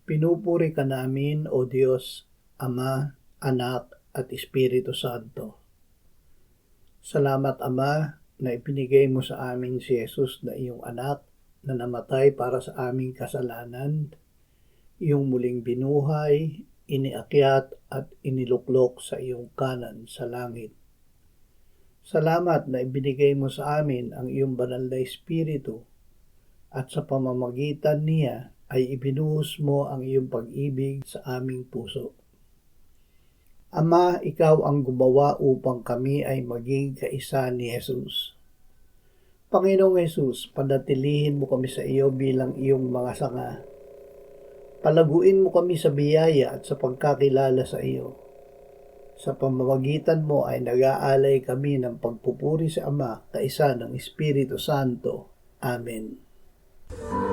Pinupuri ka namin, O Diyos, Ama, Anak, at Espiritu Santo. Salamat, Ama, na ibinigay mo sa amin si Jesus na iyong anak na namatay para sa aming kasalanan, iyong muling binuhay, iniakyat at iniluklok sa iyong kanan sa langit. Salamat na ibinigay mo sa amin ang iyong banal na Espiritu at sa pamamagitan niya ay ibinuhos mo ang iyong pag-ibig sa aming puso. Ama, ikaw ang gumawa upang kami ay maging kaisa ni Jesus. Panginoong Jesus, panatilihin mo kami sa iyo bilang iyong mga sanga. Palaguin mo kami sa biyaya at sa pagkakilala sa iyo. Sa pamamagitan mo ay nag-aalay kami ng pagpupuri sa Ama, kaisa ng Espiritu Santo. Amen.